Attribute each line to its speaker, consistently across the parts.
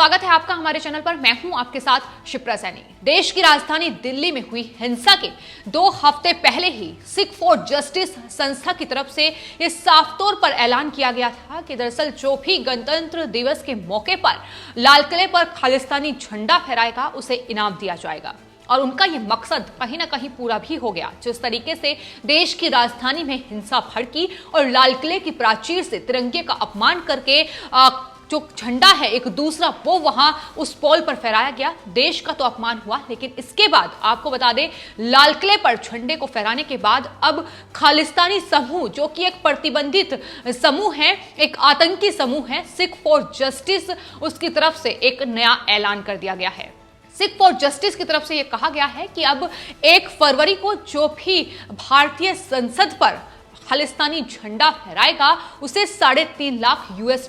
Speaker 1: स्वागत है आपका हमारे चैनल पर। मैं हूं आपके साथ शिप्रा सैनी। देश की राजधानी दिल्ली में हुई हिंसा के 2 हफ्ते पहले ही सिख फॉर जस्टिस संस्था की तरफ से यह साफ तौर पर ऐलान किया गया था कि दरअसल जो भी गणतंत्र दिवस के मौके पर लाल किले पर खालिस्तानी झंडा फहराएगा उसे इनाम दिया जाएगा। और उनका ये मकसद कहीं ना कहीं पूरा भी हो गया। जिस तरीके से देश की राजधानी में हिंसा भड़की और लाल किले की प्राचीर से तिरंगे का अपमान करके जो झंडा है एक दूसरा वो वहां उस पोल पर फहराया गया, देश का तो अपमान हुआ। लेकिन इसके बाद आपको बता दें, लाल किले पर झंडे को फहराने के बाद अब खालिस्तानी समूह जो कि एक प्रतिबंधित समूह है, एक आतंकी समूह है, सिख फॉर जस्टिस, उसकी तरफ से एक नया ऐलान कर दिया गया है। सिख फॉर जस्टिस की तरफ से यह कहा गया है कि अब 1 फरवरी को जो भी भारतीय संसद पर खालिस्तानी झंडा फहराएगा उसे $3.5 लाख US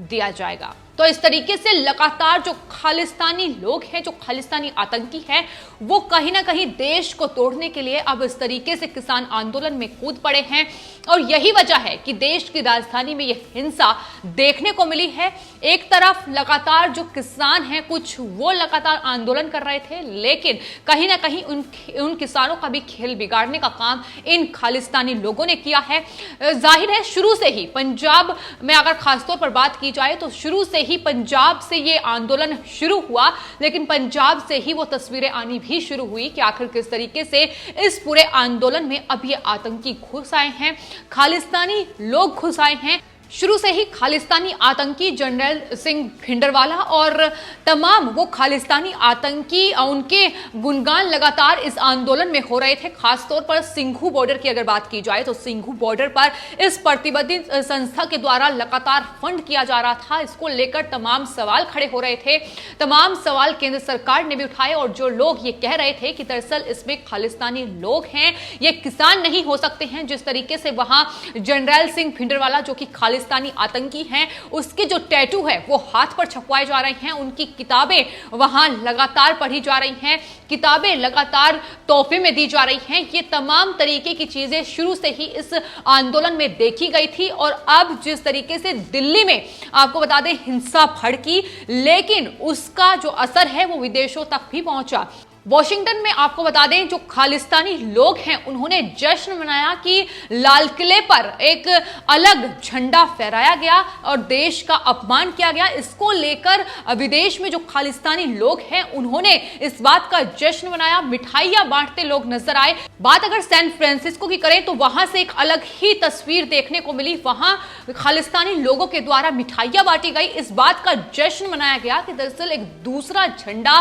Speaker 1: दिया जाएगा। तो इस तरीके से लगातार जो खालिस्तानी लोग हैं, जो खालिस्तानी आतंकी हैं, वो कहीं ना कहीं देश को तोड़ने के लिए अब इस तरीके से किसान आंदोलन में कूद पड़े हैं। और यही वजह है कि देश की राजधानी में यह हिंसा देखने को मिली है। एक तरफ लगातार जो किसान हैं कुछ वो लगातार आंदोलन कर रहे थे, लेकिन कहीं ना कहीं उन किसानों का भी खेल बिगाड़ने का काम इन खालिस्तानी लोगों ने किया है। जाहिर है शुरू से ही पंजाब में अगर खासतौर पर बात की जाए तो शुरू से ही पंजाब से ये आंदोलन शुरू हुआ, लेकिन पंजाब से ही वो तस्वीरें आनी भी शुरू हुई कि आखिर किस तरीके से इस पूरे आंदोलन में अब ये आतंकी घुस आए हैं, खालिस्तानी लोग घुस आए हैं। शुरू से ही खालिस्तानी आतंकी जनरल सिंह भिंडरवाला और तमाम वो खालिस्तानी आतंकी उनके गुणगान लगातार इस आंदोलन में हो रहे थे। खासतौर पर सिंघू बॉर्डर की अगर बात की जाए तो सिंघू बॉर्डर पर इस प्रतिबंधित संस्था के द्वारा लगातार फंड किया जा रहा था। इसको लेकर तमाम सवाल खड़े हो रहे थे, तमाम सवाल केंद्र सरकार ने भी उठाए। और जो लोग ये कह रहे थे कि दरअसल इसमें खालिस्तानी लोग हैं, ये किसान नहीं हो सकते हैं, जिस तरीके से वहां जनरल सिंह भिंडरवाला जो कि खालिस्तानी आतंकी हैं, उसके जो टैटू है वो हाथ पर छपवाए जा रहे हैं, उनकी किताबें वहां लगातार पढ़ी जा रही हैं, किताबें लगातार तोहफे में दी जा रही हैं। ये तमाम तरीके की चीजें शुरू से ही इस आंदोलन में देखी गई थी। और अब जिस तरीके से दिल्ली में आपको बता दें हिंसा भड़की, लेकिन उसका जो असर है वो विदेशों तक भी पहुंचा। वॉशिंगटन में आपको बता दें जो खालिस्तानी लोग हैं उन्होंने जश्न मनाया कि लाल किले पर एक अलग झंडा फहराया गया और देश का अपमान किया गया। इसको लेकर विदेश में जो खालिस्तानी लोग हैं उन्होंने इस बात का जश्न मनाया, मिठाइयां बांटते लोग नजर आए। बात अगर सैन फ्रांसिस्को की करें तो वहां से एक अलग ही तस्वीर देखने को मिली। वहां खालिस्तानी लोगों के द्वारा मिठाइयां बांटी गई, इस बात का जश्न मनाया गया कि दरअसल एक दूसरा झंडा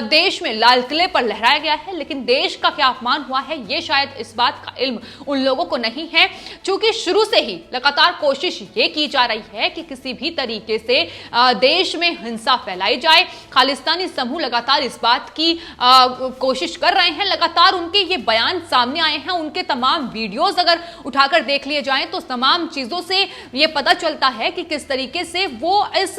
Speaker 1: देश में लाल किले पर लहराया गया है। लेकिन देश का क्या अपमान हुआ है ये शायद इस बात का इल्म उन लोगों को नहीं है, क्योंकि शुरू से ही लगातार कोशिश ये की जा रही है कि किसी भी तरीके से देश में हिंसा फैलाई जाए। खालिस्तानी समूह लगातार इस बात की कोशिश कर रहे हैं, लगातार उनके ये बयान सामने आए हैं। उनके तमाम वीडियोस अगर उठाकर देख लिए जाएं तो तमाम चीजों से ये पता चलता है कि किस तरीके से वो इस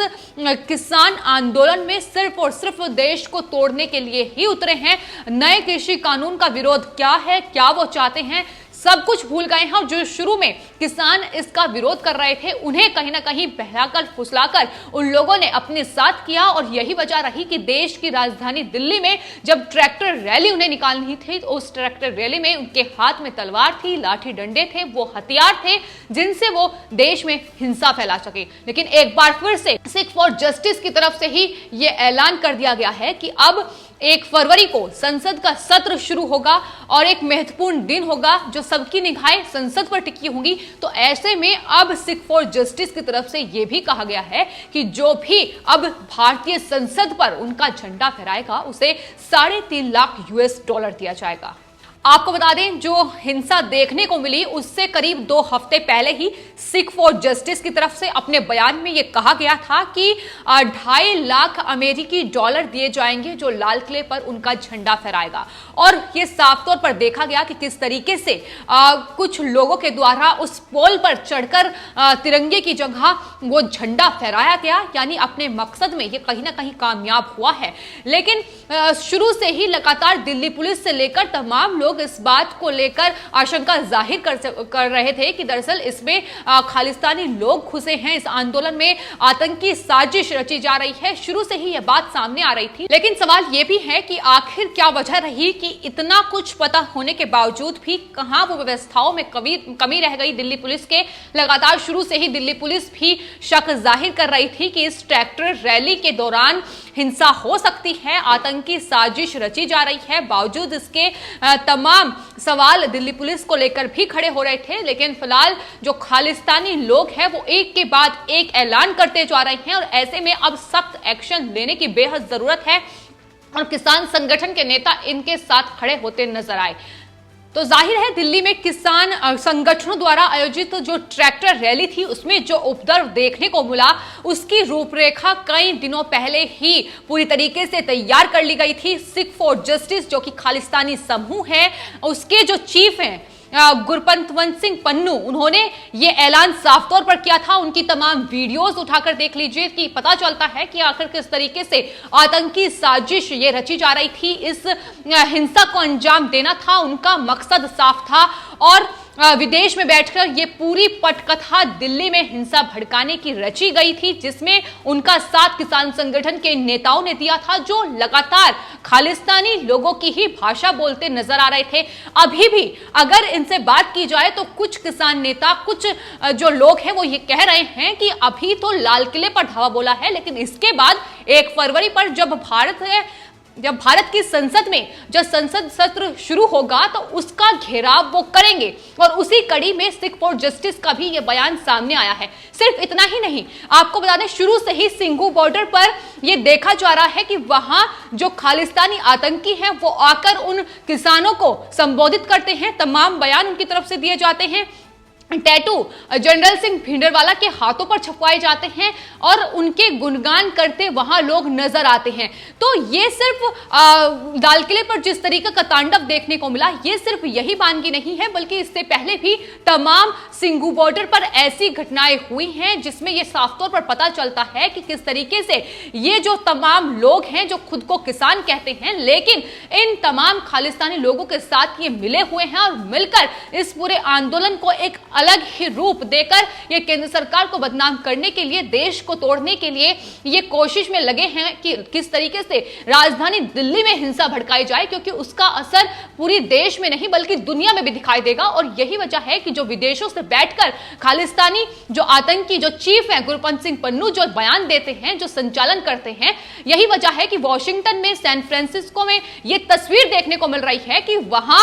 Speaker 1: किसान आंदोलन में सिर्फ और सिर्फ देश को तोड़ने के लिए ही उतरे हैं। नए कृषि कानून का विरोध क्या है, क्या वो चाहते हैं, सब कुछ भूल गए हैं। जो शुरू में किसान इसका विरोध कर रहे थे उन्हें कहीं ना कहीं बहलाकर फुसलाकर उन लोगों ने अपने साथ किया। और यही वजह रही कि देश की राजधानी दिल्ली में जब ट्रैक्टर रैली उन्हें निकालनी थी तो उस ट्रैक्टर रैली में उनके हाथ में तलवार थी, लाठी डंडे थे, वो हथियार थे जिनसे वो देश में हिंसा फैला सके। लेकिन एक बार फिर से सिख फॉर जस्टिस की तरफ से ही यह ऐलान कर दिया गया है कि अब 1 फरवरी को संसद का सत्र शुरू होगा और एक महत्वपूर्ण दिन होगा जो सबकी निगाहें संसद पर टिकी होंगी। तो ऐसे में अब सिख फॉर जस्टिस की तरफ से यह भी कहा गया है कि जो भी अब भारतीय संसद पर उनका झंडा फहराएगा उसे $3.5 लाख US दिया जाएगा। आपको बता दें जो हिंसा देखने को मिली उससे करीब 2 हफ्ते पहले ही सिख फॉर जस्टिस की तरफ से अपने बयान में यह कहा गया था कि $2.5 लाख अमेरिकी दिए जाएंगे जो लाल किले पर उनका झंडा फहराएगा। और यह साफ तौर पर देखा गया कि किस तरीके से कुछ लोगों के द्वारा उस पोल पर चढ़कर तिरंगे की जगह वो झंडा फहराया गया, यानी अपने मकसद में यह कहीं ना कहीं कामयाब हुआ है। लेकिन शुरू से ही लगातार दिल्ली पुलिस से लेकर तमाम लोग लोग इस बात को लेकर आशंका जाहिर कर रहे थे कि दरअसल इसमें खालिस्तानी लोग घुसे हैं, इस आंदोलन में आतंकी साजिश रची जा रही है। शुरू से ही यह बात सामने आ रही थी, लेकिन सवाल यह भी है कि आखिर क्या वजह रही कि इतना कुछ पता होने के बावजूद भी कहां वो व्यवस्थाओं में कमी रह गई दिल्ली पुलिस के। लगातार शुरू से ही दिल्ली पुलिस भी शक जाहिर कर रही थी कि इस ट्रैक्टर रैली के दौरान हिंसा हो सकती है, आतंकी साजिश रची जा रही है। बावजूद इसके तमाम सवाल दिल्ली पुलिस को लेकर भी खड़े हो रहे थे, लेकिन फिलहाल जो खालिस्तानी लोग हैं वो एक के बाद एक ऐलान करते जा रहे हैं और ऐसे में अब सख्त एक्शन लेने की बेहद जरूरत है और किसान संगठन के नेता इनके साथ खड़े होते नजर आए। तो जाहिर है दिल्ली में किसान संगठनों द्वारा आयोजित जो ट्रैक्टर रैली थी उसमें जो उपद्रव देखने को मिला उसकी रूपरेखा कई दिनों पहले ही पूरी तरीके से तैयार कर ली गई थी। सिख फॉर जस्टिस जो कि खालिस्तानी समूह है, उसके जो चीफ हैं गुरपतवंत सिंह पन्नू, उन्होंने ये ऐलान साफ तौर पर किया था। उनकी तमाम वीडियोस उठाकर देख लीजिए कि पता चलता है कि आखिर किस तरीके से आतंकी साजिश ये रची जा रही थी, इस हिंसा को अंजाम देना था उनका मकसद साफ था और विदेश में बैठकर ये पूरी पटकथा दिल्ली में हिंसा भड़काने की रची गई थी, जिसमें उनका साथ किसान संगठन के नेताओं ने दिया था जो लगातार खालिस्तानी लोगों की ही भाषा बोलते नजर आ रहे थे। अभी भी अगर इनसे बात की जाए तो कुछ किसान नेता, कुछ जो लोग हैं वो ये कह रहे हैं कि अभी तो लाल किले पर धावा बोला है, लेकिन इसके बाद 1 फरवरी पर जब भारत की संसद में जब संसद सत्र शुरू होगा तो उसका घेराव वो करेंगे और उसी कड़ी में सिख फॉर जस्टिस का भी ये बयान सामने आया है। सिर्फ इतना ही नहीं, आपको बता दें शुरू से ही सिंघू बॉर्डर पर ये देखा जा रहा है कि वहां जो खालिस्तानी आतंकी हैं वो आकर उन किसानों को संबोधित करते हैं, तमाम बयान उनकी तरफ से दिए जाते हैं, टैटू जनरल सिंह भिंडरवाला के हाथों पर छपवाए जाते हैं और उनके गुणगान करते वहां लोग नजर आते हैं। तो ये सिर्फ लाल किले पर जिस तरीके का तांडव देखने को मिला, ये सिर्फ यही वानगी नहीं है, बल्कि इससे पहले भी तमाम सिंघू बॉर्डर पर ऐसी घटनाएं हुई हैं जिसमें यह साफ तौर पर पता चलता है कि किस तरीके से ये जो तमाम लोग हैं जो खुद को किसान कहते हैं, लेकिन इन तमाम खालिस्तानी लोगों के साथ ये मिले हुए हैं और मिलकर इस पूरे आंदोलन को एक अलग ही रूप देकर ये केंद्र सरकार को बदनाम करने के लिए, देश को तोड़ने के लिए ये कोशिश में लगे हैं कि किस तरीके से राजधानी दिल्ली में हिंसा भड़काई जाए, क्योंकि उसका असर पूरी देश में नहीं बल्कि दुनिया में भी दिखाई देगा। और यही वजह है कि जो विदेशों से बैठकर खालिस्तानी जो आतंकी जो चीफ है गुरपतवंत सिंह पन्नू जो बयान देते हैं, जो संचालन करते हैं, यही वजह है कि वॉशिंगटन में, सैन फ्रांसिस्को में ये तस्वीर देखने को मिल रही है कि वहां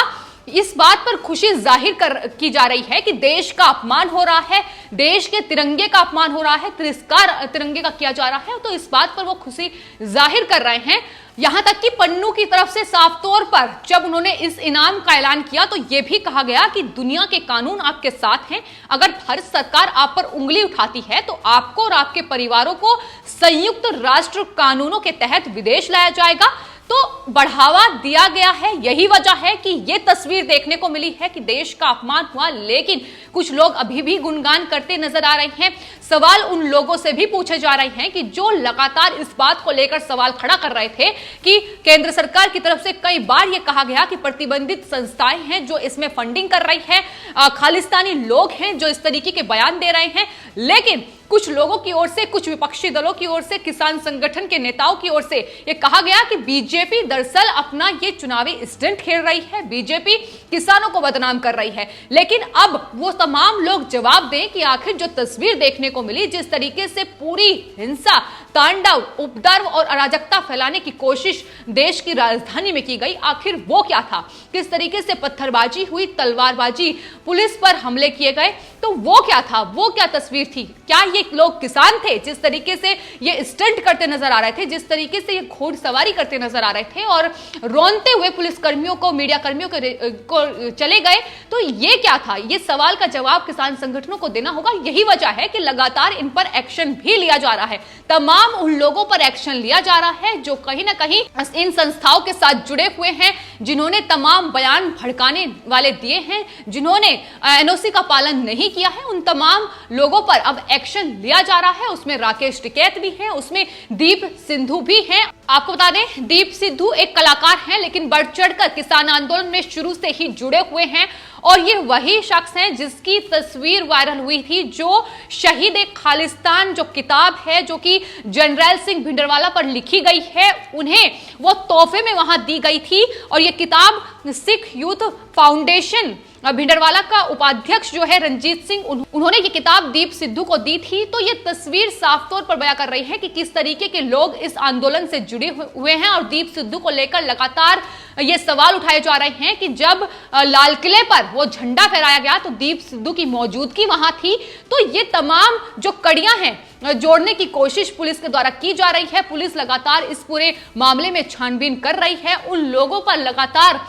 Speaker 1: इस बात पर खुशी जाहिर की जा रही है कि देश का अपमान हो रहा है, देश के तिरंगे का अपमान हो रहा है, तिरस्कार तिरंगे का किया जा रहा है, तो इस बात पर वो खुशी जाहिर कर रहे हैं। यहां तक कि पन्नू की तरफ से साफ तौर पर जब उन्होंने इस इनाम का ऐलान किया तो यह भी कहा गया कि दुनिया के कानून आपके साथ हैं, अगर भारत सरकार आप पर उंगली उठाती है तो आपको और आपके परिवारों को संयुक्त राष्ट्र कानूनों के तहत विदेश लाया जाएगा। तो बढ़ावा दिया गया है। यही वजह है कि यह तस्वीर देखने को मिली है कि देश का अपमान हुआ, लेकिन कुछ लोग अभी भी गुणगान करते नजर आ रहे हैं। सवाल उन लोगों से भी पूछे जा रहे हैं कि जो लगातार इस बात को लेकर सवाल खड़ा कर रहे थे कि केंद्र सरकार की तरफ से कई बार यह कहा गया कि प्रतिबंधित संस्थाएं हैं जो इसमें फंडिंग कर रही है, खालिस्तानी लोग हैं जो इस तरीके के बयान दे रहे हैं, लेकिन कुछ लोगों की ओर से, कुछ विपक्षी दलों की ओर से, किसान संगठन के नेताओं की ओर से यह कहा गया कि बीजेपी दरअसल अपना ये चुनावी स्टंट खेल रही है, बीजेपी किसानों को बदनाम कर रही है। लेकिन अब वो तमाम लोग जवाब दें कि आखिर जो तस्वीर देखने को मिली, जिस तरीके से पूरी हिंसा, तांडव, उपद्रव और अराजकता फैलाने की कोशिश देश की राजधानी में की गई, आखिर वो क्या था? किस तरीके से पत्थरबाजी हुई, तलवारबाजी, पुलिस पर हमले किए गए, तो वो क्या था? वो क्या तस्वीर थी? क्या ये लोग किसान थे जिस तरीके से ये स्टंट करते नजर आ रहे थे, जिस तरीके से ये घोड़सवारी करते नजर आ रहे थे और रोनते हुए पुलिस कर्मियों को, मीडिया कर्मियों को चले गए? तो ये क्या था? ये सवाल का जवाब किसान संगठनों को देना होगा। यही वजह है कि लगातार इन पर एक्शन भी लिया जा रहा है, तमाम उन लोगों पर एक्शन लिया जा रहा है जो कहीं ना कहीं इन संस्थाओं के साथ जुड़े हुए हैं, जिन्होंने तमाम बयान भड़काने वाले दिए हैं, जिन्होंने एनओसी का पालन नहीं किया है, उन तमाम लोगों पर अब एक्शन लिया जा रहा है। उसमें राकेश टिकैत भी हैं, उसमें दीप सिंधु भी हैं। आपको बता दें, दीप सिद्धू एक कलाकार हैं, लेकिन बढ़ चढ़कर किसान आंदोलन में शुरू से ही जुड़े हुए हैं और ये वही शख्स हैं जिसकी तस्वीर वायरल हुई थी, जो शहीद खालिस्तान जो किताब है जो कि जर्नैल सिंह भिंडरवाला पर लिखी गई है, उन्हें वो तोहफे में वहां दी गई थी। और ये किताब सिख यूथ फाउंडेशन भिंडरवाला का उपाध्यक्ष जो है रंजीत सिंह, उन्होंने ये किताब दीप सिद्धू को दी थी। तो ये तस्वीर साफ तौर पर बयां कर रही है कि किस तरीके के लोग इस आंदोलन से जुड़े हुए हैं और दीप सिद्धू को लेकर लगातार ये सवाल उठाए जा रहे हैं कि जब लाल किले पर वो झंडा फहराया गया तो दीप सिद्धू की मौजूदगी वहां थी। तो ये तमाम जो कड़ियां हैं जोड़ने की कोशिश पुलिस के द्वारा की जा रही है। पुलिस लगातार इस पूरे मामले में छानबीन कर रही है, उन लोगों पर लगातार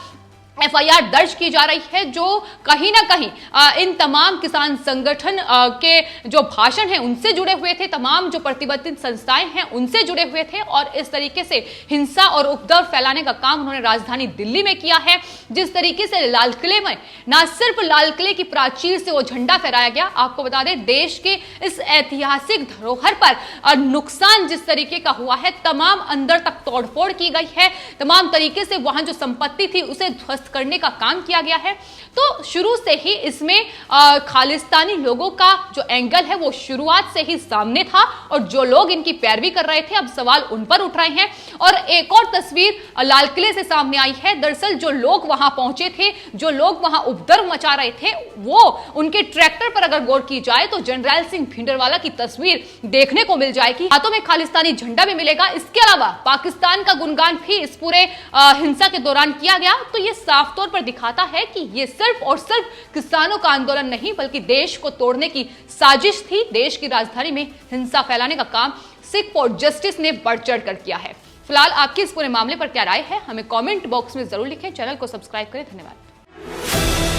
Speaker 1: एफआईआर दर्ज की जा रही है जो कहीं ना कहीं इन तमाम किसान संगठन के जो भाषण हैं उनसे जुड़े हुए थे, तमाम जो प्रतिबंधित संस्थाएं हैं उनसे जुड़े हुए थे और इस तरीके से हिंसा और उपद्रव फैलाने का काम उन्होंने राजधानी दिल्ली में किया है। जिस तरीके से लाल किले में न सिर्फ लाल किले की प्राचीर से वो झंडा फहराया गया, आपको बता दें देश के इस ऐतिहासिक धरोहर पर नुकसान जिस तरीके का हुआ है, तमाम अंदर तक तोड़फोड़ की गई है, तमाम तरीके से वहां जो संपत्ति थी उसे ध्वस्त करने का काम किया गया है। तो शुरू से ही इसमें खालिस्तानी लोगों का जो एंगल है वो शुरुआत से ही सामने था और जो लोग इनकी पैरवी कर रहे थे अब सवाल उन पर उठ रहे हैं। और एक और तस्वीर लाल किले से सामने आई है। दरअसल जो लोग वहां पहुंचे थे, जो लोग वहां उपद्रव मचा रहे थे, वो उनके ट्रैक्टर पर अगर गौर की जाए तो जर्नैल सिंह भिंडरवाला की तस्वीर देखने को मिल जाएगी, हाथों में खालिस्तानी झंडा भी मिलेगा। इसके अलावा पाकिस्तान का गुणगान भी इस पूरे हिंसा के दौरान किया गया। तो ये साफ तौर पर दिखाता है कि ये सिर्फ और सिर्फ किसानों का आंदोलन नहीं बल्कि देश को तोड़ने की साजिश थी। देश की राजधानी में हिंसा फैलाने का काम सिख फॉर जस्टिस ने बढ़ चढ़ कर किया है। फिलहाल आपकी इस पूरे मामले पर क्या राय है, हमें कमेंट बॉक्स में जरूर लिखें। चैनल को सब्सक्राइब करें। धन्यवाद।